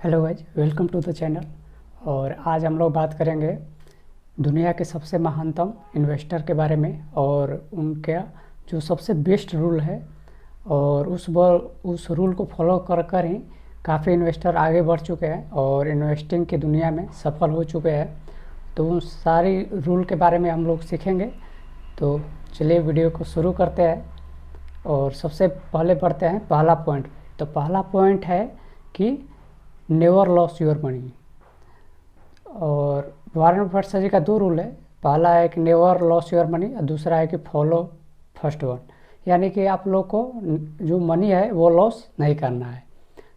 Hello guys, welcome to the channel. और आज हम लोग बात करेंगे दुनिया के सबसे महानतम इन्वेस्टर के बारे में और उनका जो सबसे बेस्ट रूल है। और उस रूल को फॉलो कर कर ही काफ़ी इन्वेस्टर आगे बढ़ चुके हैं और इन्वेस्टिंग की दुनिया में सफल हो चुके हैं। तो उन सारी रूल के बारे में हम लोग सीखेंगे। तो चलिए वीडियो को शुरू करते हैं और सबसे पहले पढ़ते हैं पहला पॉइंट। तो पहला पॉइंट है कि नेवर लॉस योर मनी। और वॉरेन बफेट जी का दो रूल है। पहला है कि नेवर लॉस योर मनी और दूसरा है कि फॉलो फर्स्ट वन, यानी कि आप लोग को जो मनी है वो लॉस नहीं करना है।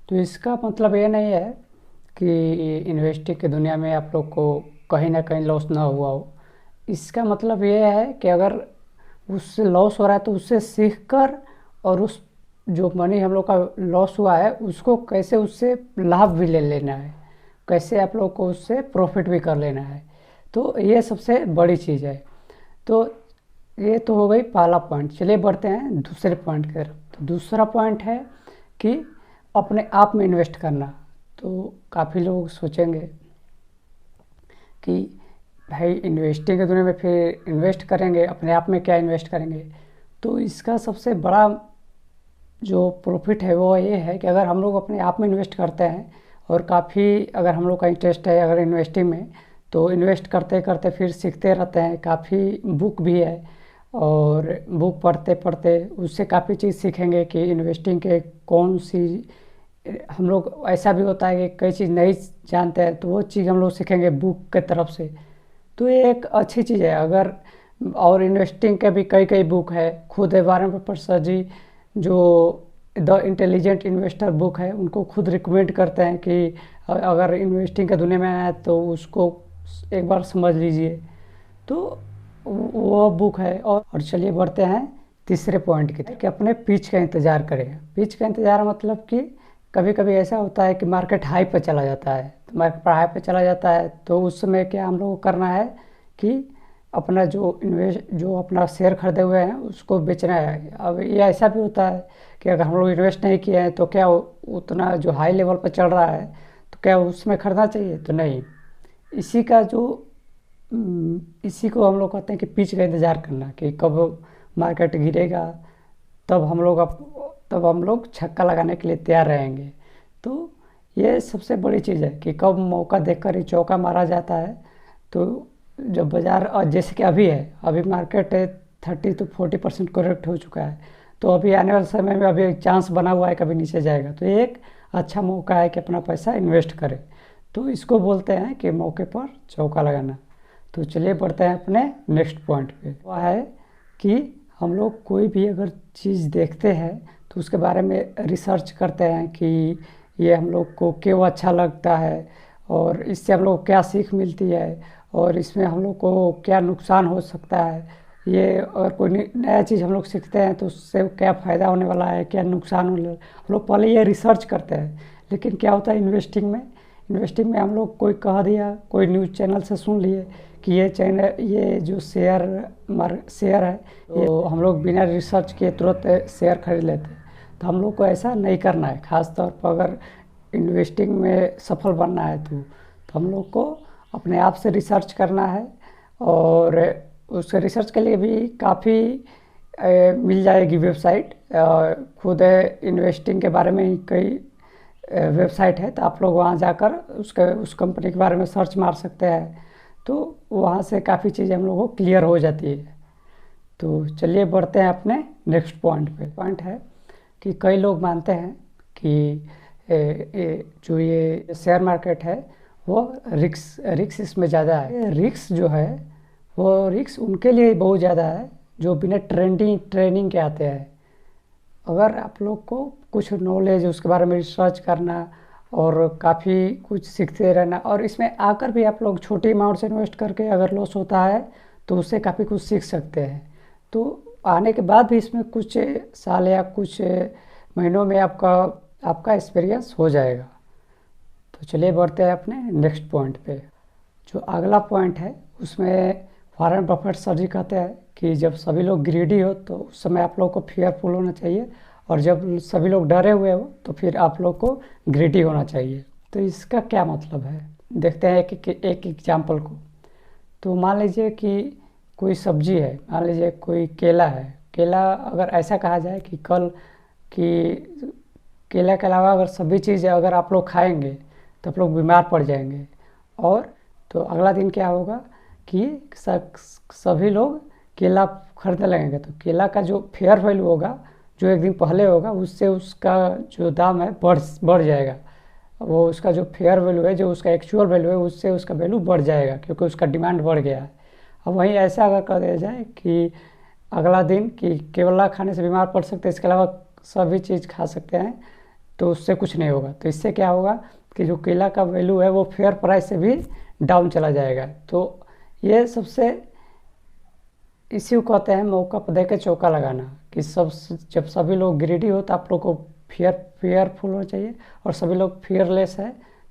तो इसका मतलब ये नहीं है कि इन्वेस्टिंग की दुनिया में आप लोग को कहीं ना कहीं लॉस ना हुआ हो। इसका मतलब ये है कि अगर उससे लॉस हो रहा है तो उससे सीख कर और उस जो मनी हम लोग का लॉस हुआ है उसको कैसे उससे लाभ भी ले लेना है, कैसे आप लोग को उससे प्रॉफिट भी कर लेना है। तो ये सबसे बड़ी चीज़ है। तो ये तो हो गई पहला पॉइंट। चलिए बढ़ते हैं दूसरे पॉइंट की तरफ। तो दूसरा पॉइंट है कि अपने आप में इन्वेस्ट करना। तो काफ़ी लोग सोचेंगे कि भाई इन्वेस्टिंग की दुनिया में फिर इन्वेस्ट करेंगे, अपने आप में क्या इन्वेस्ट करेंगे। तो इसका सबसे बड़ा जो प्रॉफिट है वो ये है कि अगर हम लोग अपने आप में इन्वेस्ट करते हैं और काफ़ी अगर हम लोग का इंटरेस्ट है अगर इन्वेस्टिंग में, तो इन्वेस्ट करते करते फिर सीखते रहते हैं। काफ़ी बुक भी है और बुक पढ़ते पढ़ते उससे काफ़ी चीज़ सीखेंगे कि इन्वेस्टिंग के कौन सी हम लोग ऐसा भी होता है कि कई चीज़ नहीं जानते हैं तो वो चीज़ हम लोग सीखेंगे बुक के तरफ से। तो ये एक अच्छी चीज़ है। अगर और इन्वेस्टिंग के भी कई बुक है, खुद वॉरेन बफेट जी जो द इंटेलिजेंट इन्वेस्टर बुक है उनको खुद रिकमेंड करते हैं कि अगर इन्वेस्टिंग के दुनिया में आए तो उसको एक बार समझ लीजिए। तो वो बुक है। और चलिए बढ़ते हैं तीसरे पॉइंट की तरफ कि अपने पिच का इंतज़ार करें। पिच का इंतज़ार मतलब कि कभी कभी ऐसा होता है कि मार्केट हाई पर चला जाता है। तो मार्केट हाई पर चला जाता है तो उस समय क्या हम लोग को करना है कि अपना जो अपना शेयर खरीदे हुए हैं उसको बेचना है। अब ये ऐसा भी होता है कि अगर हम लोग इन्वेस्ट नहीं किए हैं तो क्या उतना जो हाई लेवल पर चल रहा है तो क्या उसमें खरीदना चाहिए? तो नहीं। इसी को हम लोग कहते हैं कि पिच का इंतज़ार करना कि कब मार्केट गिरेगा तब हम लोग छक्का लगाने के लिए तैयार रहेंगे। तो ये सबसे बड़ी चीज़ है कि कब मौका देखकर ही चौका मारा जाता है। तो जब बाज़ार जैसे कि अभी मार्केट 30 to 40% करेक्ट हो चुका है। तो अभी आने वाले समय में अभी एक चांस बना हुआ है कभी नीचे जाएगा। तो ये एक अच्छा मौका है कि अपना पैसा इन्वेस्ट करें। तो इसको बोलते हैं कि मौके पर चौका लगाना। तो चलिए बढ़ते हैं अपने नेक्स्ट पॉइंट पे। वह है कि हम लोग कोई भी अगर चीज़ देखते हैं तो उसके बारे में रिसर्च करते हैं कि ये हम लोग को क्यों अच्छा लगता है और इससे हम लोग को क्या सीख मिलती है और इसमें हम लोग को क्या नुकसान हो सकता है। ये और कोई नया चीज़ हम लोग सीखते हैं तो उससे क्या फ़ायदा होने वाला है, क्या नुकसान होने वाला है, हम लोग पहले ये रिसर्च करते हैं। लेकिन क्या होता है इन्वेस्टिंग में हम लोग कोई कह दिया, कोई न्यूज़ चैनल से सुन लिए कि ये जो शेयर है ये हम लोग बिना रिसर्च किए तुरंत शेयर खरीद लेते हैं। तो हम लोग को ऐसा नहीं करना है। ख़ास तौर पर अगर इन्वेस्टिंग में सफल बनना है तो हम लोग को अपने आप से रिसर्च करना है। और उस रिसर्च के लिए भी काफ़ी मिल जाएगी वेबसाइट। खुद इन्वेस्टिंग के बारे में ही कई वेबसाइट है। तो आप लोग वहाँ जाकर उस कंपनी के बारे में सर्च मार सकते हैं। तो वहाँ से काफ़ी चीज़ें हम लोगों को क्लियर हो जाती है। तो चलिए बढ़ते हैं अपने नेक्स्ट पॉइंट पे। पॉइंट है कि कई लोग मानते हैं कि जो ये शेयर मार्केट है वो रिक्स इसमें ज़्यादा है। रिक्स जो है वो रिक्स उनके लिए बहुत ज़्यादा है जो बिना ट्रेनिंग के आते हैं। अगर आप लोग को कुछ नॉलेज उसके बारे में रिसर्च करना और काफ़ी कुछ सीखते रहना और इसमें आकर भी आप लोग छोटी अमाउंट से इन्वेस्ट करके अगर लॉस होता है तो उससे काफ़ी कुछ सीख सकते हैं। तो आने के बाद भी इसमें कुछ साल या कुछ महीनों में आपका एक्सपीरियंस हो जाएगा। तो चलिए बढ़ते हैं अपने नेक्स्ट पॉइंट पे। जो अगला पॉइंट है उसमें वॉरेन बफेट सर जी कहते हैं कि जब सभी लोग ग्रीडी हो तो उस समय आप लोग को फियरफुल होना चाहिए और जब सभी लोग डरे हुए हो तो फिर आप लोग को ग्रीडी होना चाहिए। तो इसका क्या मतलब है, देखते हैं एक एग्जाम्पल को। तो मान लीजिए कि कोई सब्जी है, मान लीजिए कोई केला है। केला अगर ऐसा कहा जाए कि कल कि केला के अलावा अगर सभी चीज़ें अगर आप लोग खाएंगे तो आप लोग बीमार पड़ जाएंगे, और तो अगला दिन क्या होगा कि सभी लोग केला खरीदने लगेंगे। तो केला का जो फेयर वैल्यू होगा, जो एक दिन पहले होगा, उससे उसका जो दाम है बढ़ जाएगा। वो उसका जो फेयर वैल्यू है, जो उसका एक्चुअल वैल्यू है, उससे उसका वैल्यू बढ़ जाएगा, क्योंकि उसका डिमांड बढ़ गया है। अब वहीं ऐसा अगर कर दिया जाए कि अगला दिन कि केला खाने से बीमार पड़ सकते हैं, इसके अलावा सभी चीज़ खा सकते हैं, तो उससे कुछ नहीं होगा। तो इससे क्या होगा कि जो केला का वैल्यू है वो फेयर प्राइस से भी डाउन चला जाएगा। तो ये सबसे इसी को कहते हैं मौका पर देकर चौका लगाना, कि जब सभी लोग ग्रीडी हो तो आप लोग को फेयरफुल होना चाहिए, और सभी लोग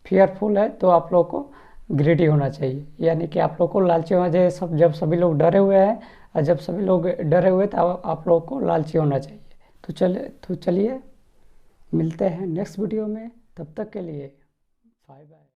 फेयरफुल है तो आप लोग को ग्रीडी होना चाहिए। यानी कि आप लोग को लालची होना चाहिए। जब सभी लोग डरे हुए हैं, और जब सभी लोग डरे हुए तो आप लोग को लालची होना चाहिए। तो चलिए मिलते हैं नेक्स्ट वीडियो में, तब तक के लिए बाय बाय।